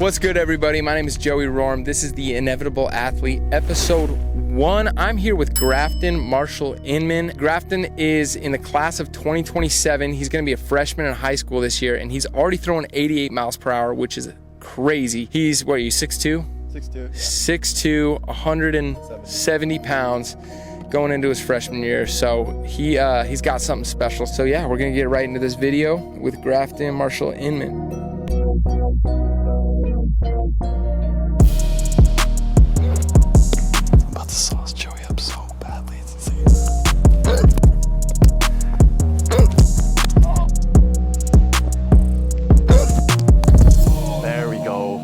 What's good, everybody? My name is Joey Warmup. This is the Inevitable Athlete, episode 1. I'm here with Grafton, Marshall-Inman. Grafton is in the class of 2027. He's going to be a freshman in high school this year, and he's already throwing 88 miles per hour, which is crazy. He's, what are you, 6'2"? 6'2". Yeah. 6'2", 170 pounds going into his freshman year. So he's got something special. So yeah, we're going to get right into this video with Grafton, Marshall-Inman. The sauce Joey up so badly, it's insane. There we go.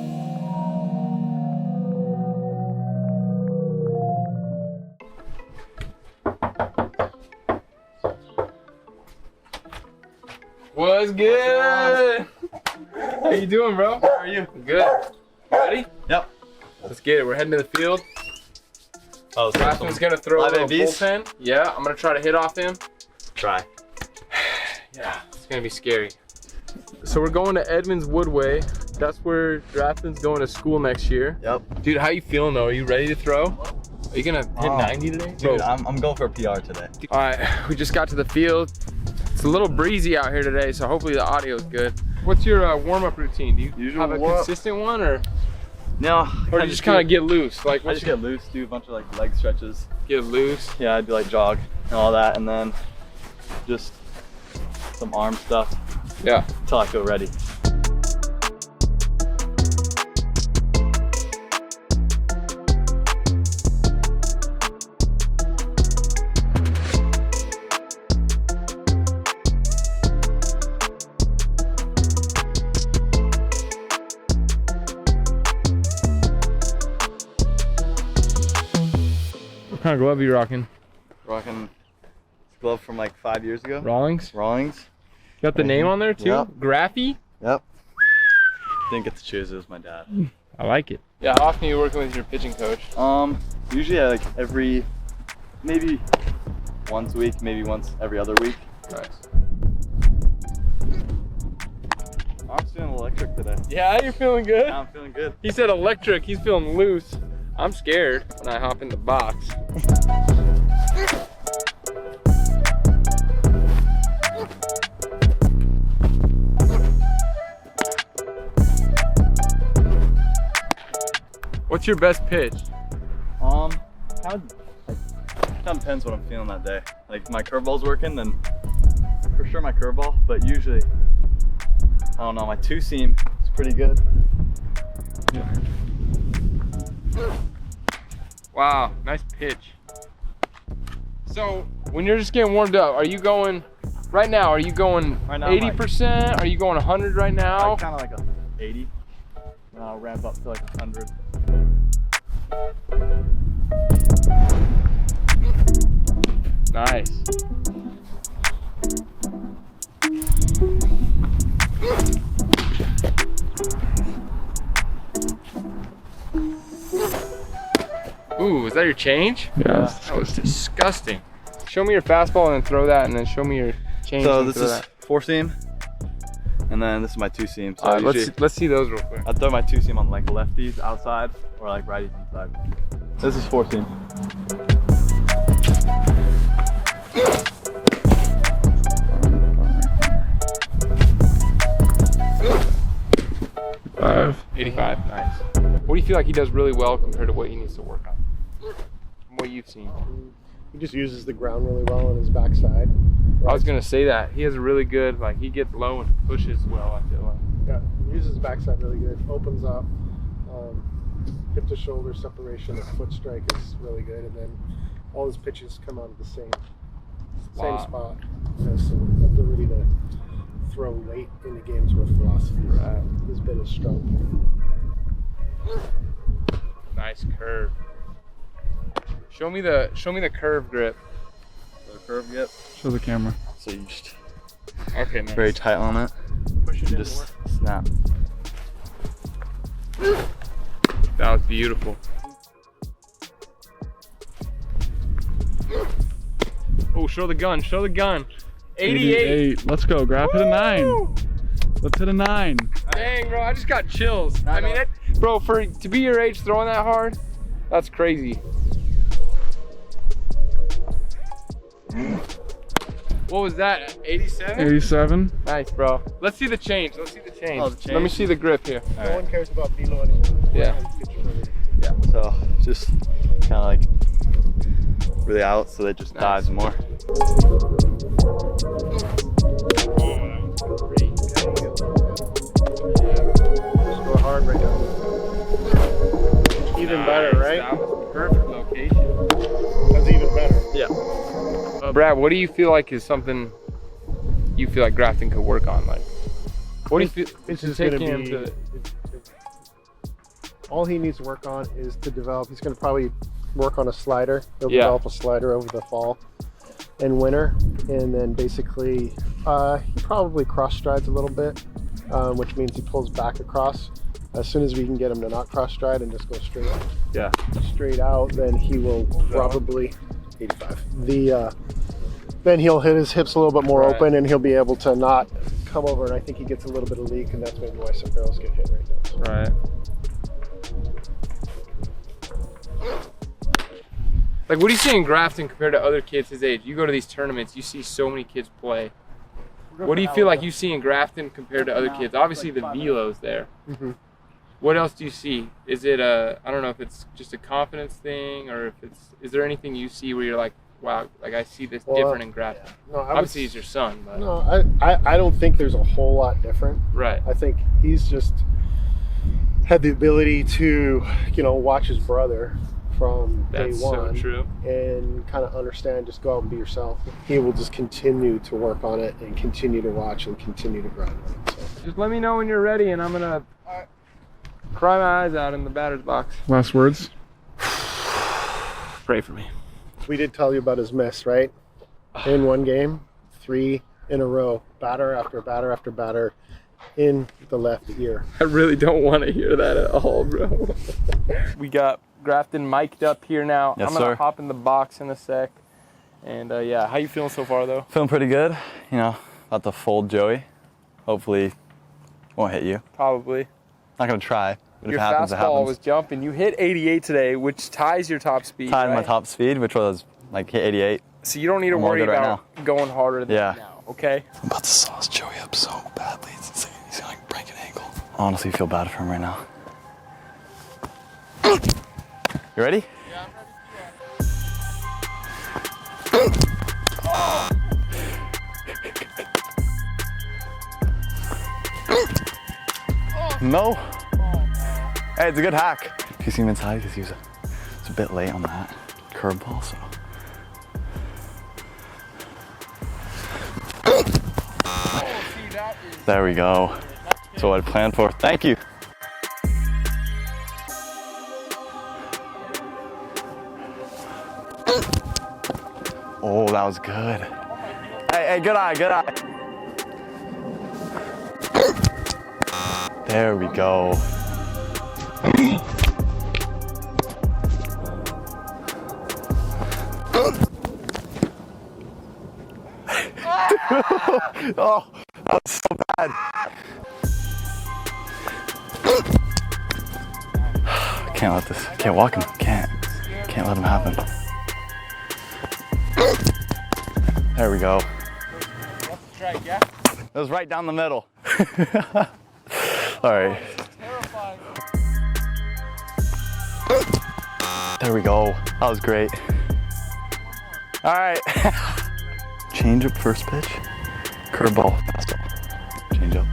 What's good? How you doing, bro? How are you? Good. Ready? Yep. Let's get it. We're heading to the field. Oh, Grafton's gonna throw a little babies? bullpen. Yeah, I'm gonna try to hit off him. Try. Yeah, it's gonna be scary. So we're going to Edmonds Woodway. That's where Grafton's going to school next year. Yep. Dude, how you feeling though? Are you ready to throw? Are you gonna hit 90 today? Dude, I'm going for a PR today. All right, we just got to the field. It's a little breezy out here today, so hopefully the audio is good. What's your warm-up routine? Do you have a consistent one, or No. do you just kind of get loose? Like, I just get loose, do a bunch of like leg stretches. get loose. Yeah, I do like jog and all that, and then just some arm stuff Yeah. until I feel ready. What kind of glove are you rocking? Rocking this glove from like 5 years ago. Rawlings? Rawlings. Got the name on there too? Yep. Graphy? Yep. Didn't get to choose, it was my dad. I like it. Yeah, how often are you working with your pitching coach? Usually like maybe once a week, maybe once every other week. Nice. I'm feeling electric today. Yeah, you're feeling good? Yeah, I'm feeling good. He said electric, he's feeling loose. I'm scared when I hop in the box. What's your best pitch? Kind of depends what I'm feeling that day. Like my curveball's working, then for sure my curveball, but usually, I don't know, my two seam is pretty good. Wow, nice pitch. So when you're just getting warmed up, are you going, right now, are you going 80%? Are you going 100 right now? Like kind of like a 80, and I'll ramp up to like 100. Nice. Ooh, is that your change? Yeah. That was disgusting. Show me your fastball and then throw that, and then show me your change. So and this throw is that. four seam, and then this is my two seam. So All right, usually let's see those real quick. I throw my two seam on like lefties outside or like righties inside. This is four seam. Five. 85. Nice. What do you feel like he does really well compared to what he needs to work on? From what you've seen. He just uses the ground really well on his backside. I was gonna say that he has a really good, like, he gets low and pushes well. I feel like. Yeah, he uses his backside really good. Opens up, hip to shoulder separation. His foot strike is really good, and then all his pitches come out of the same spot. You know, so ability to throw late into games with velocity has been his strong. Nice curve. Show me the curve grip. The curve grip. Show the camera. So you just Okay, nice. very tight on it. Push it You in just snap. That was beautiful. Oh, show the gun, show the gun. 88. Let's go, Graf. Hit a 9. Woo! Let's hit a 9. Dang, bro, I just got chills. I mean, bro, to be your age throwing that hard, that's crazy. What was that, 87? 87. Nice, bro. Let's see the change. Let's see the change. Oh, the change. Let me see the grip here. No one cares about velo anymore. Yeah. Yeah. So just kind of like really out, so it just dives more. Just go hard right now. Even better, right? That was perfect location. That's even better. Yeah. Brad, what do you feel like is something you feel like Grafton could work on? Like, what do you feel? It's just taking gonna him be. to All he needs to work on is to develop. He's going to probably work on a slider. He'll Yeah. develop a slider over the fall and winter, and then basically he probably cross strides a little bit, which means he pulls back across. As soon as we can get him to not cross stride and just go straight out, then he will probably 85. Then he'll hit his hips a little bit more Right. open, and he'll be able to not come over. And I think he gets a little bit of leak, and that's maybe why some barrels get hit right now. So. right. Like, what do you see in Grafton compared to other kids his age? You go to these tournaments, you see so many kids play. What do you feel like you see in Grafton compared to other kids? Obviously, the velo's there. Mm-hmm. What else do you see? Is it I don't know if it's just a confidence thing, or if is there anything you see where you're like, wow, like I see this different in Grafton? No, Obviously, he's your son, but. No, I don't think there's a whole lot different. Right. I think he's just had the ability to, watch his brother from That's day one so true. and kind of understand, just go out and be yourself. He will just continue to work on it and continue to watch and continue to grind on it. So. Just let me know when you're ready, and I'm gonna cry my eyes out in the batter's box. Last words. Pray for me. We did tell you about his miss, right? In one game, 3 in a row, batter after batter after batter in the left ear. I really don't want to hear that at all, bro. We got Grafton mic'd up here now. Yes, I'm gonna sir. hop in the box in a sec. And yeah, how you feeling so far though? Feeling pretty good. About to fold Joey. Hopefully, won't hit you. Probably. Not gonna try. But Your if it happens, it fastball happens. was jumping. You hit 88 today, which ties your top speed. Tied my right? top speed, which was like hit 88. So you don't need to I'm all worry good right about going harder than Yeah. that now, okay? I'm about to sauce Joey up so badly. It's insane. He's gonna like break an ankle. Honestly, feel bad for him right now. You ready? Yeah, I'm ready. No. Hey, it's a good hack. If you see him inside, because he was a bit late on that curveball, so. There we go. That's what I planned for. Thank you. Oh, that was good. Hey, good eye, good eye. There we go. Oh, that was so bad. Can't let this, can't walk him, can't let him happen. There we go. Strike, yeah? It was right down the middle. All right. Terrifying. There we go. That was great. All right. Change up first pitch. Curveball. Fastball. Change up.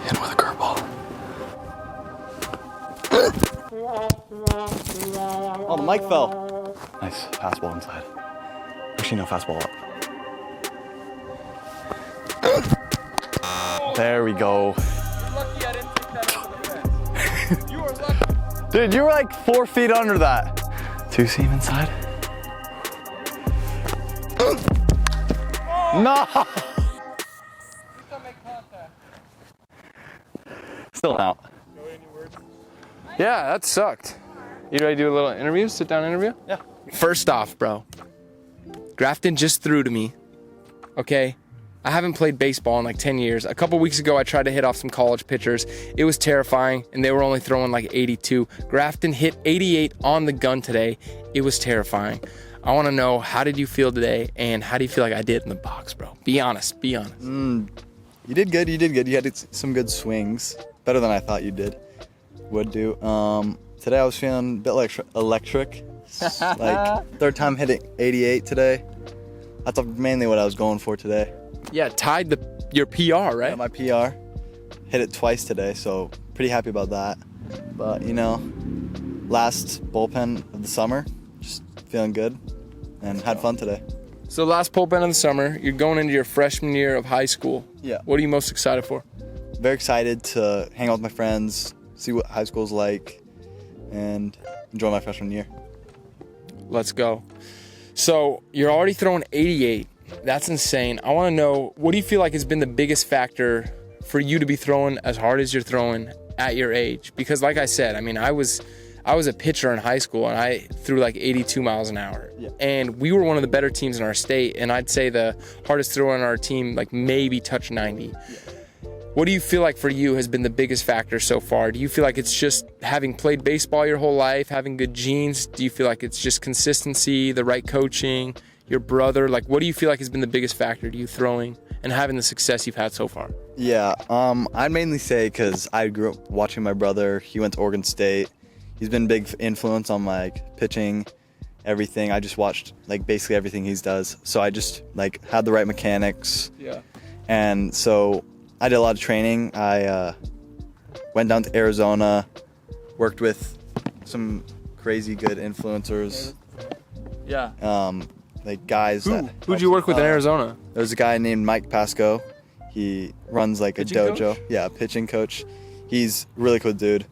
Hit him with a curveball. Oh, the mic fell. Nice fastball inside. Actually, no, fastball up. There we go. You're lucky I didn't take that over the fence. You were lucky. Dude, you were like 4 feet under that. 2 seam inside. No! Still make contact. Still out. Yeah, that sucked. You ready to do a little interview? Sit down interview? Yeah. First off, bro, Grafton just threw to me, okay? I haven't played baseball in like 10 years. A couple weeks ago, I tried to hit off some college pitchers. It was terrifying, and they were only throwing like 82. Grafton hit 88 on the gun today. It was terrifying. I want to know, how did you feel today, and how do you feel like I did in the box, bro? Be honest. You did good. You had some good swings. Better than I thought you would do. Today I was feeling a bit electric. Like, third time hitting 88 today. That's mainly what I was going for today. Yeah, tied your PR, right? Yeah, my PR. Hit it twice today, so pretty happy about that. But, last bullpen of the summer, just feeling good and had fun today. So last bullpen of the summer, you're going into your freshman year of high school. Yeah. What are you most excited for? Very excited to hang out with my friends, see what high school's like, and enjoy my freshman year. Let's go. So you're already throwing 88. That's insane. I want to know, what do you feel like has been the biggest factor for you to be throwing as hard as you're throwing at your age? Because like I said, I mean, I was a pitcher in high school, and I threw like 82 miles an hour. Yeah. And we were one of the better teams in our state, and I'd say the hardest thrower on our team like maybe touched 90. Yeah. What do you feel like for you has been the biggest factor so far? Do you feel like it's just having played baseball your whole life, having good genes? Do you feel like it's just consistency, the right coaching, your brother? Like, what do you feel like has been the biggest factor to you throwing and having the success you've had so far? Yeah, I'd mainly say because I grew up watching my brother. He went to Oregon State. He's been a big influence on my pitching, everything. I just watched like basically everything he does. So I just like had the right mechanics. Yeah. And so I did a lot of training. I went down to Arizona, worked with some crazy good influencers. Yeah. Like guys. Who'd you work with in Arizona? There's a guy named Mike Pasco. He runs like pitching a dojo. Coach? Yeah, pitching coach. He's a really cool dude.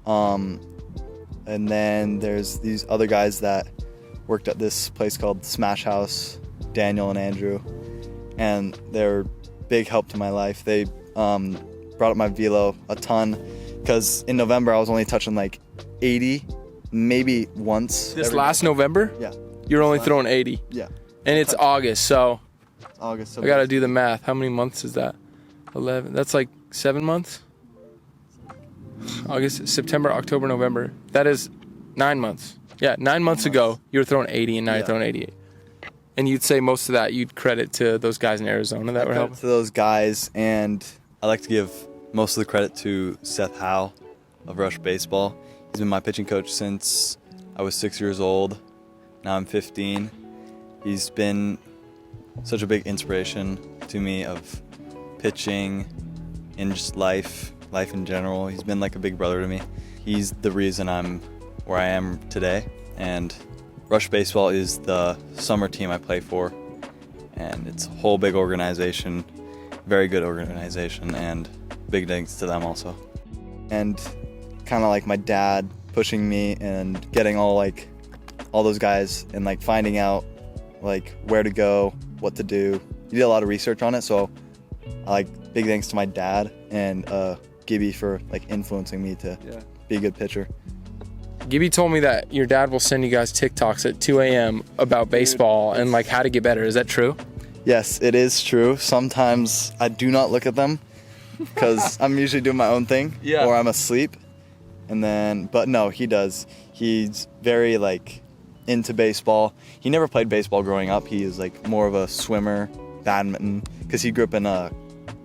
And then there's these other guys that worked at this place called Smash House, Daniel and Andrew, and they're big help to my life. They brought up my velo a ton, because in November I was only touching like 80, maybe once. This last November? Yeah. You're only throwing 80. Yeah. And it's August, so August. So I gotta do the math. How many months is that? 11. That's like 7 months. August, September, October, November. That is 9 months. Yeah, 9 months ago you were throwing 80, and now you're throwing 88. And you'd say most of that you'd credit to those guys in Arizona that were helping? To those guys, and I like to give most of the credit to Seth Howe of Rush Baseball. He's been my pitching coach since I was 6 years old. Now I'm 15. He's been such a big inspiration to me of pitching and just life in general. He's been like a big brother to me. He's the reason I'm where I am today. And Rush Baseball is the summer team I play for, and it's a whole big organization, very good organization, and big thanks to them also. And kind of like my dad pushing me and getting all those guys and like finding out like where to go, what to do. He did a lot of research on it, so I like big thanks to my dad and Gibby for like influencing me to be a good pitcher. Gibby told me that your dad will send you guys TikToks at 2 a.m. about baseball and like how to get better. Is that true? Yes, it is true. Sometimes I do not look at them because I'm usually doing my own thing or I'm asleep. But no, he does. He's very like into baseball. He never played baseball growing up. He is like more of a swimmer, badminton, because he grew up in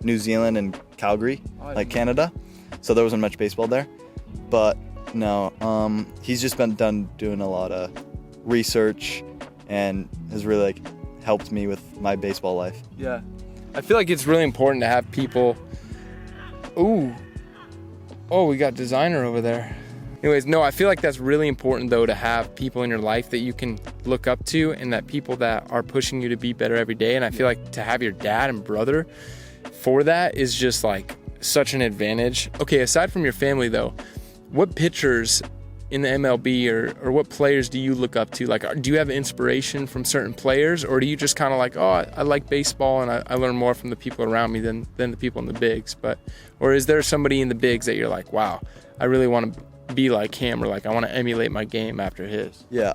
New Zealand and Calgary, like Canada. So there wasn't much baseball there. But no, he's just been doing a lot of research and has really like helped me with my baseball life. Yeah. I feel like it's really important to have people. Ooh. Oh, we got designer over there. Anyways, no, I feel like that's really important though, to have people in your life that you can look up to and that people that are pushing you to be better every day. And I feel like to have your dad and brother for that is just like such an advantage. Okay, aside from your family though, what pitchers in the MLB or what players do you look up to? Like, do you have inspiration from certain players, or do you just kind of like, oh, I like baseball and I learn more from the people around me than the people in the bigs? Or is there somebody in the bigs that you're like, wow, I really want to be like him, or like I want to emulate my game after his? Yeah,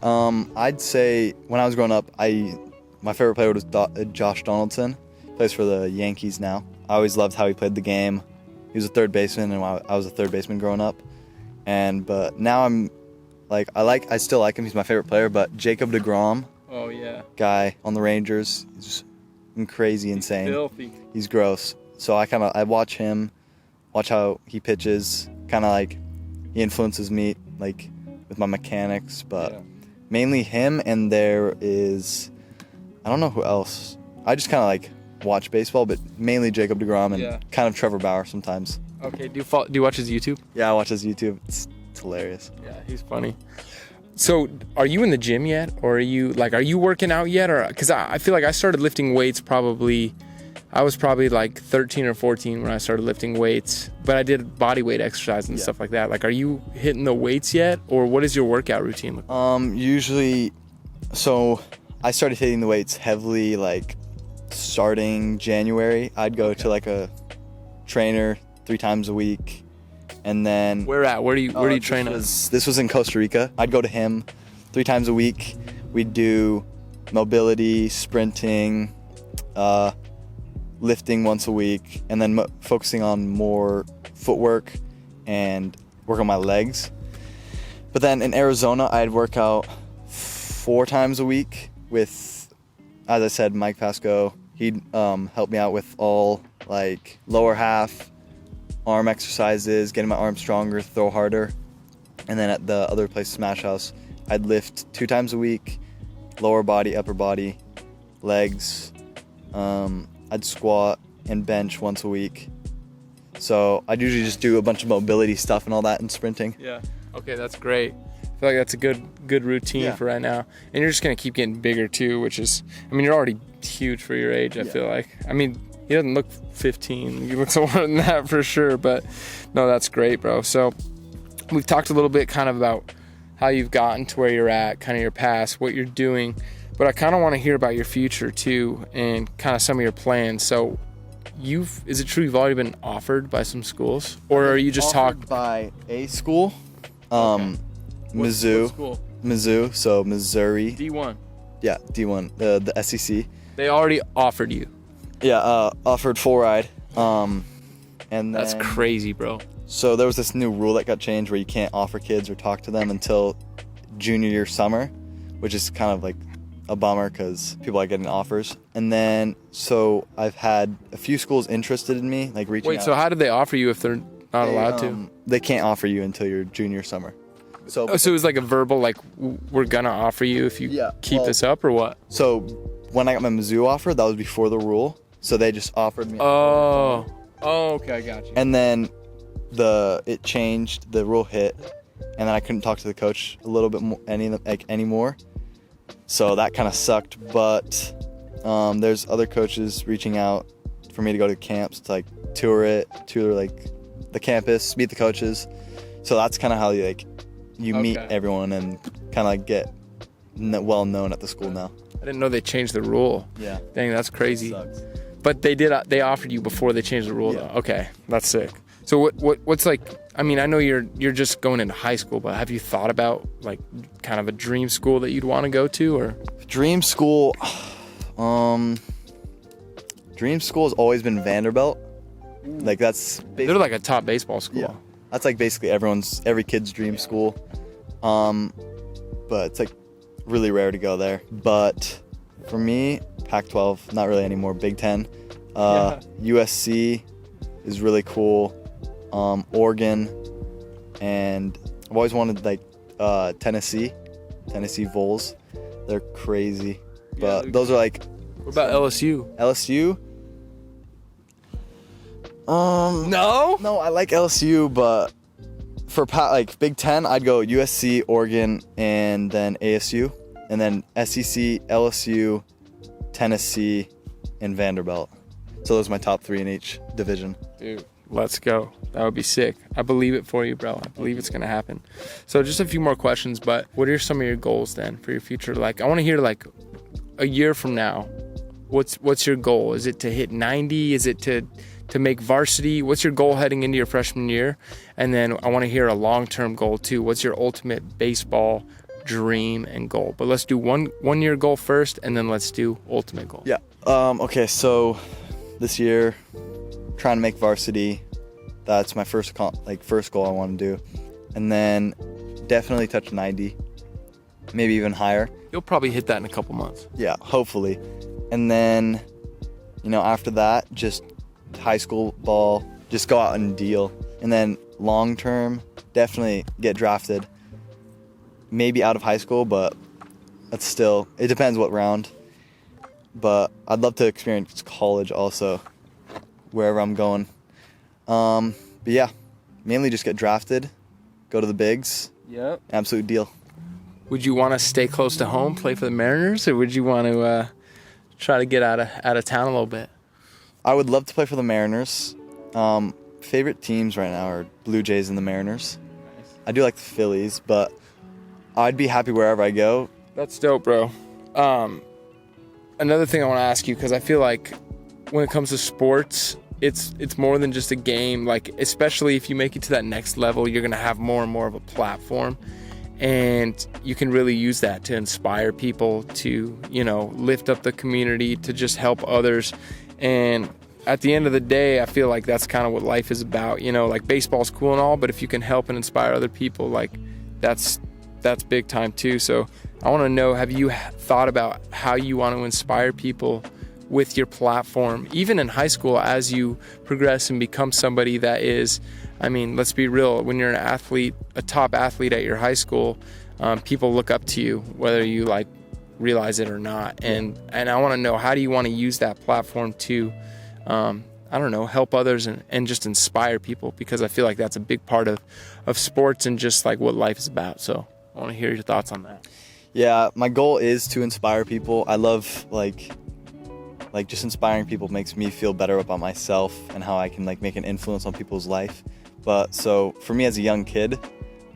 I'd say when I was growing up, my favorite player was Josh Donaldson, plays for the Yankees now. I always loved how he played the game. He was a third baseman, and I was a third baseman growing up. But now I'm like, I still like him. He's my favorite player. But Jacob deGrom, Oh yeah. guy on the Rangers, he's just crazy, insane. Filthy. He's gross. So I watch him, watch how he pitches. Kind of like he influences me like with my mechanics, but Yeah. mainly him. And there is, I don't know who else. I just kind of like watch baseball, but mainly Jacob deGrom and Yeah. kind of Trevor Bauer sometimes. Okay. Do you watch his YouTube? Yeah, I watch his YouTube. It's hilarious. Yeah, he's funny. So, are you in the gym yet, or are you working out yet, or because I feel like I started lifting weights I was probably like 13 or 14 when I started lifting weights, but I did body weight exercise and stuff like that. Like, are you hitting the weights yet, or what is your workout routine look like? Usually, so I started hitting the weights heavily like starting January. I'd go to like a trainer 3 times a week, and then Where do you train at? This was in Costa Rica. I'd go to him 3 times a week. We'd do mobility, sprinting, lifting once a week, and then focusing on more footwork and work on my legs. But then in Arizona, I'd work out 4 times a week with, as I said, Mike Pasco. He'd help me out with all like lower half, arm exercises, getting my arms stronger, throw harder. And then at the other place, Smash House, I'd lift 2 times a week, lower body, upper body, legs. I'd squat and bench once a week. So I'd usually just do a bunch of mobility stuff and all that and sprinting. Yeah. Okay, that's great. I feel like that's a good routine for right now. And you're just going to keep getting bigger too, which is, I mean, you're already huge for your age, I feel like. I mean, he doesn't look 15. He looks older than that for sure, but no, that's great, bro. So we've talked a little bit kind of about how you've gotten to where you're at, kind of your past, what you're doing, but I kind of want to hear about your future too and kind of some of your plans. So is it true you've already been offered by some schools, or are you just talking by a school? What Mizzou. school? Mizzou, so Missouri. D1. Yeah, D1, the SEC. They already offered you. Yeah, offered full ride. And then, That's crazy, bro. So there was this new rule that got changed where you can't offer kids or talk to them until junior year summer, which is kind of like a bummer because people are getting offers. And then, so I've had a few schools interested in me, like reaching out. Wait, so how did they offer you if they're not allowed to? They can't offer you until your junior summer. So Oh, so it was like a verbal, like, we're gonna offer you if you keep this up, or what? So when I got my Mizzou offer, that was before the rule. So they just offered me. Oh, okay, I got you. And then it changed, the rule hit, and then I couldn't talk to the coach a little bit more anymore. So that kind of sucked. But there's other coaches reaching out for me to go to camps to like tour like the campus, meet the coaches. So that's kind of how you meet everyone and kind of like get well known at the school now. I didn't know they changed the rule. Yeah. Dang, that's crazy. Sucks. But they offered you before they changed the rule, though. Okay, that's sick. So what's like? I mean, I know you're just going into high school, but have you thought about like kind of a dream school that you'd want to go to, or? Dream school, dream school has always been Vanderbilt. Like that's They're like a top baseball school. Yeah, that's like basically every kid's dream school. But it's like really rare to go there. But for me, Pac-12, not really anymore. Big Ten, USC is really cool. Oregon, and I've always wanted like Tennessee Vols. They're crazy, but those are like. What about LSU? LSU? No, I like LSU, but for like Big Ten, I'd go USC, Oregon, and then ASU, and then SEC, LSU, Tennessee, and Vanderbilt. So those are my top 3 in each division. Dude, let's go. That would be sick. I believe it for you, bro. I believe it's gonna happen. So just a few more questions, but what are some of your goals then for your future? Like, I want to hear like a year from now. What's your goal? Is it to hit 90? Is it to make varsity? What's your goal heading into your freshman year? And then I want to hear a long-term goal too. What's your ultimate baseball dream and goal? But let's do one year goal first, and then let's do ultimate goal. Yeah. Okay. So this year, trying to make varsity. That's my first goal I want to do. And then definitely touch 90, maybe even higher. You'll probably hit that in a couple months. Yeah, hopefully. And then, after that, just high school ball, just go out and deal. And then long term, definitely get drafted. Maybe out of high school, but that's still, it depends what round. But I'd love to experience college also, wherever I'm going. But yeah, mainly just get drafted, go to the bigs. Yep. Absolute deal. Would you want to stay close to home, play for the Mariners, or would you want to try to get out of town a little bit? I would love to play for the Mariners. Favorite teams right now are Blue Jays and the Mariners. Nice. I do like the Phillies, but I'd be happy wherever I go. That's dope, bro. Another thing I want to ask you, because I feel like when it comes to sports, it's more than just a game. Like, especially if you make it to that next level, you're going to have more and more of a platform. And you can really use that to inspire people, to, lift up the community, to just help others. And at the end of the day, I feel like that's kind of what life is about. Like, baseball's cool and all, but if you can help and inspire other people, like, that's big time too. So I want to know, have you thought about how you want to inspire people with your platform, even in high school, as you progress and become somebody that is, let's be real, when you're an athlete, a top athlete at your high school, people look up to you, whether you realize it or not. And I want to know, how do you want to use that platform to, help others and just inspire people? Because I feel like that's a big part of sports and just like what life is about. So I want to hear your thoughts on that. Yeah, my goal is to inspire people. I love just inspiring people makes me feel better about myself and how I can make an influence on people's life. But so for me as a young kid,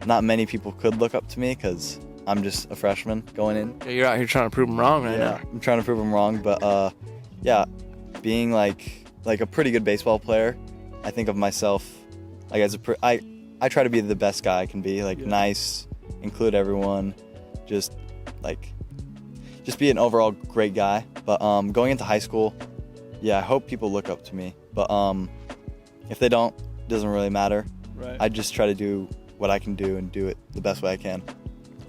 not many people could look up to me because I'm just a freshman going in. Yeah, you're out here trying to prove them wrong right now. I'm trying to prove them wrong, but being like a pretty good baseball player, I think of myself as I try to be the best guy I can be, nice, include everyone, just be an overall great guy. But going into high school, I hope people look up to me. But if they don't, it doesn't really matter. Right. I just try to do what I can do and do it the best way I can.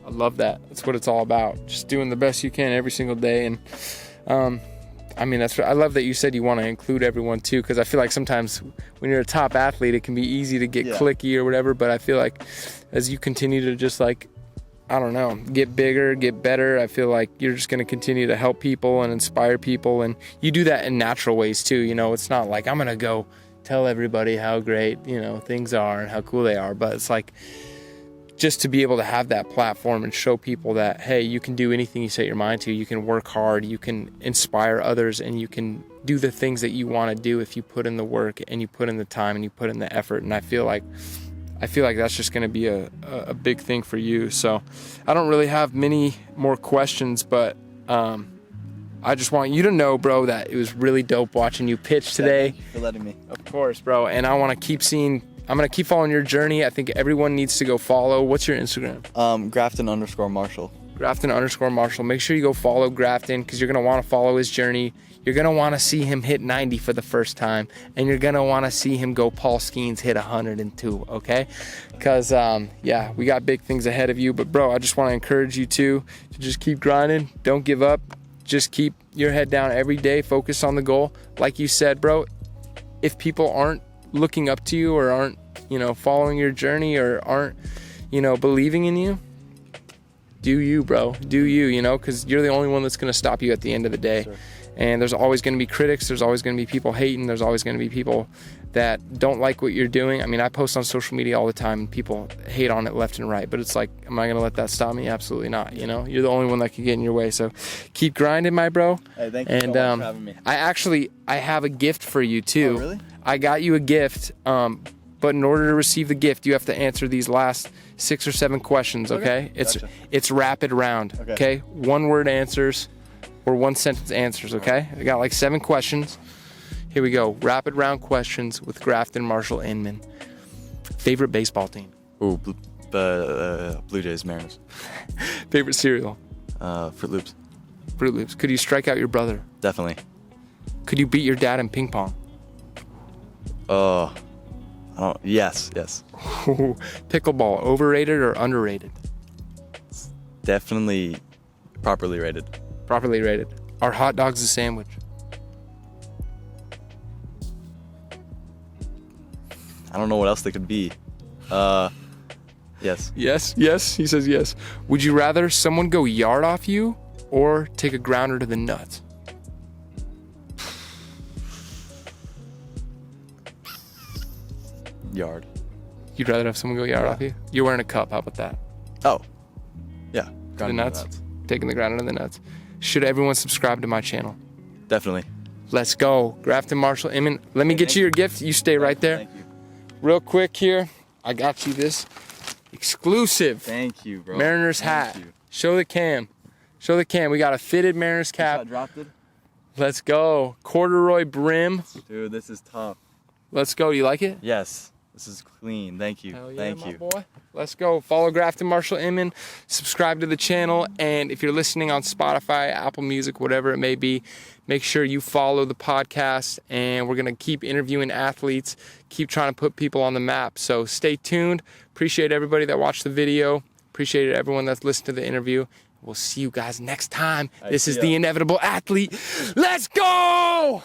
I love that. That's what it's all about. Just doing the best you can every single day. And I love that you said you want to include everyone too, because I feel like sometimes when you're a top athlete, it can be easy to get cliquey or whatever. But I feel like as you continue to just get bigger, get better, I feel like you're just going to continue to help people and inspire people. And you do that in natural ways too. It's not like I'm going to go tell everybody how great, things are and how cool they are. But it's like, just to be able to have that platform and show people that, hey, you can do anything you set your mind to. You can work hard, you can inspire others, and you can do the things that you want to do if you put in the work and you put in the time and you put in the effort. And I feel like that's just going to be a big thing for you. So I don't really have many more questions, but I just want you to know, bro, that it was really dope watching you pitch today. Thank you for letting me. Of course, bro. And I want to I'm going to keep following your journey. I think everyone needs to go follow. What's your Instagram? Grafton_Marshall. Grafton_Marshall. Make sure you go follow Grafton, because you're going to want to follow his journey. You're going to want to see him hit 90 for the first time. And you're going to want to see him go Paul Skeens hit 102, okay? Because, we got big things ahead of you. But, bro, I just want to encourage you to just keep grinding. Don't give up. Just keep your head down every day. Focus on the goal. Like you said, bro, if people aren't looking up to you or aren't, following your journey or aren't, believing in you, do you, bro. Do you, because you're the only one that's going to stop you at the end of the day. Sure. And there's always going to be critics. There's always going to be people hating. There's always going to be people that don't like what you're doing. I post on social media all the time and people hate on it left and right, but it's like, am I going to let that stop me? Absolutely not. You're the only one that can get in your way. So keep grinding, my bro. Hey, thank you so much for having me. I have a gift for you too. Oh, really? I got you a gift. But in order to receive the gift, you have to answer these last 6 or 7 questions, okay? Gotcha. It's rapid round, okay? 1-word answers or 1-sentence answers, okay? I got 7 questions. Here we go. Rapid round questions with Grafton Marshall-Inman. Favorite baseball team? Ooh, Blue Jays, Mariners. Favorite cereal? Fruit Loops. Fruit Loops. Could you strike out your brother? Definitely. Could you beat your dad in ping pong? Yes. Pickleball, overrated or underrated? Definitely properly rated. Properly rated. Are hot dogs a sandwich? I don't know what else they could be. Yes. Yes, he says yes. Would you rather someone go yard off you or take a grounder to the nuts? Yard. You'd rather have someone go yard off you? You're wearing a cup, how about that? Oh. Yeah. To the nuts? Taking the grounder to the nuts. Should everyone subscribe to my channel? Definitely. Let's go. Grafton, Marshall-Inman. Let me get you your gift. You stay right there. Thank you. Real quick here. I got you this exclusive Thank you, bro. Mariners hat. Show the cam. Show the cam. We got a fitted Mariners cap. Drafted? Let's go. Corduroy brim. Dude, this is tough. Let's go. Do you like it? Yes. This is clean. Thank you. Hell yeah, Thank my you. boy. Let's go. Follow Grafton Marshall-Inman. Subscribe to the channel. And if you're listening on Spotify, Apple Music, whatever it may be, make sure you follow the podcast. And we're going to keep interviewing athletes, keep trying to put people on the map. So stay tuned. Appreciate everybody that watched the video. Appreciate everyone that's listened to the interview. We'll see you guys next time. This is the Inevitable Athlete. Let's go!